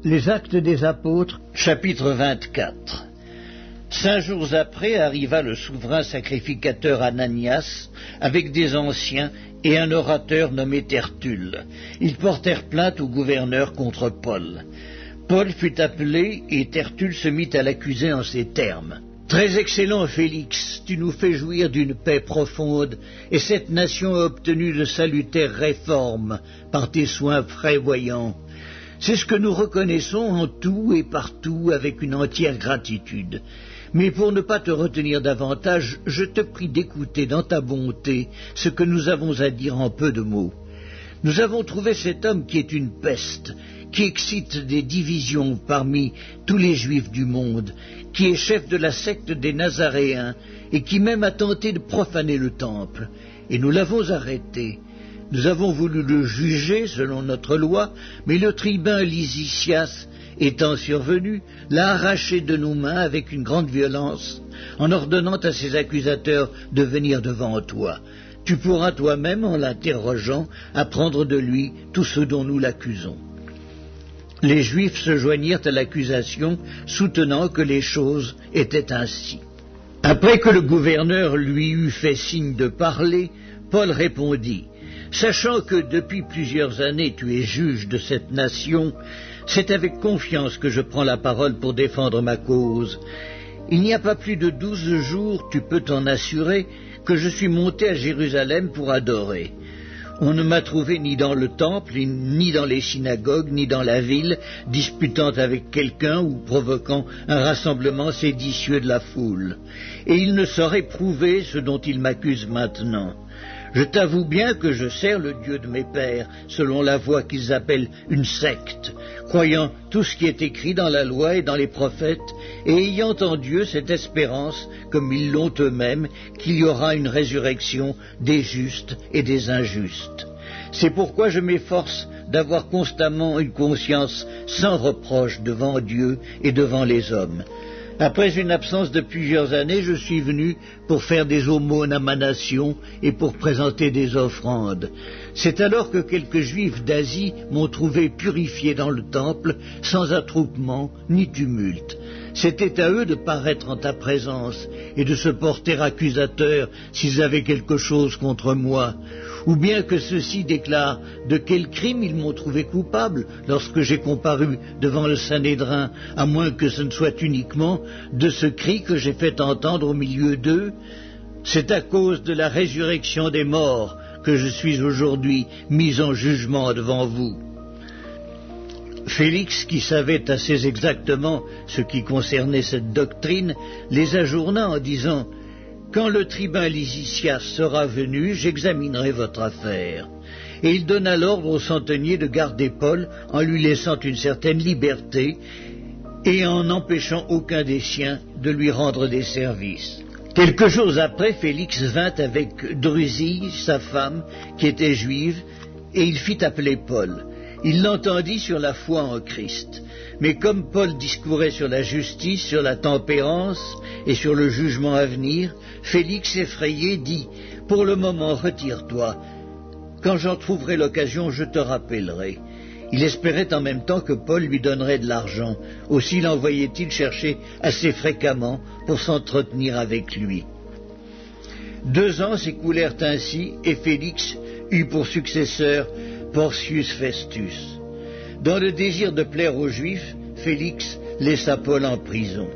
Les Actes des Apôtres, chapitre 24. 5 jours après arriva le souverain sacrificateur Ananias avec des anciens et un orateur nommé Tertulle. Ils portèrent plainte au gouverneur contre Paul. Paul fut appelé et Tertulle se mit à l'accuser en ces termes. « Très excellent Félix, tu nous fais jouir d'une paix profonde, et cette nation a obtenu de salutaires réformes par tes soins prévoyants. C'est ce que nous reconnaissons en tout et partout avec une entière gratitude. Mais pour ne pas te retenir davantage, je te prie d'écouter dans ta bonté ce que nous avons à dire en peu de mots. Nous avons trouvé cet homme qui est une peste, qui excite des divisions parmi tous les Juifs du monde, qui est chef de la secte des Nazaréens et qui même a tenté de profaner le temple. Et nous l'avons arrêté. Nous avons voulu le juger selon notre loi, mais le tribun Lysias, étant survenu, l'a arraché de nos mains avec une grande violence, en ordonnant à ses accusateurs de venir devant toi. Tu pourras toi-même, en l'interrogeant, apprendre de lui tout ce dont nous l'accusons. » Les Juifs se joignirent à l'accusation, soutenant que les choses étaient ainsi. Après que le gouverneur lui eut fait signe de parler, Paul répondit. Sachant que depuis plusieurs années tu es juge de cette nation, c'est avec confiance que je prends la parole pour défendre ma cause. Il n'y a pas plus de 12 jours, tu peux t'en assurer, que je suis monté à Jérusalem pour adorer. On ne m'a trouvé ni dans le temple, ni dans les synagogues, ni dans la ville, disputant avec quelqu'un ou provoquant un rassemblement séditieux de la foule. Et il ne saurait prouver ce dont il m'accuse maintenant. Je t'avoue bien que je sers le Dieu de mes pères, selon la voie qu'ils appellent une secte, croyant tout ce qui est écrit dans la loi et dans les prophètes, et ayant en Dieu cette espérance, comme ils l'ont eux-mêmes, qu'il y aura une résurrection des justes et des injustes. C'est pourquoi je m'efforce d'avoir constamment une conscience sans reproche devant Dieu et devant les hommes. Après une absence de plusieurs années, je suis venu pour faire des aumônes à ma nation et pour présenter des offrandes. C'est alors que quelques Juifs d'Asie m'ont trouvé purifié dans le temple, sans attroupement ni tumulte. C'était à eux de paraître en ta présence et de se porter accusateurs s'ils avaient quelque chose contre moi, ou bien que ceux-ci déclarent de quel crime ils m'ont trouvé coupable lorsque j'ai comparu devant le Sanhédrin, à moins que ce ne soit uniquement de ce cri que j'ai fait entendre au milieu d'eux. C'est à cause de la résurrection des morts que je suis aujourd'hui mis en jugement devant vous. Félix, qui savait assez exactement ce qui concernait cette doctrine, les ajourna en disant « Quand le tribun Lysias sera venu, j'examinerai votre affaire. » Et il donna l'ordre au centenier de garder Paul en lui laissant une certaine liberté et en n'empêchant aucun des siens de lui rendre des services. Quelques jours après, Félix vint avec Drusille, sa femme, qui était juive, et il fit appeler Paul. Il l'entendit sur la foi en Christ. Mais comme Paul discourait sur la justice, sur la tempérance et sur le jugement à venir, Félix, effrayé, dit « Pour le moment, retire-toi. Quand j'en trouverai l'occasion, je te rappellerai. » Il espérait en même temps que Paul lui donnerait de l'argent. Aussi l'envoyait-il chercher assez fréquemment pour s'entretenir avec lui. 2 ans s'écoulèrent ainsi, et Félix eut pour successeur Porcius Festus. Dans le désir de plaire aux Juifs, Félix laissa Paul en prison.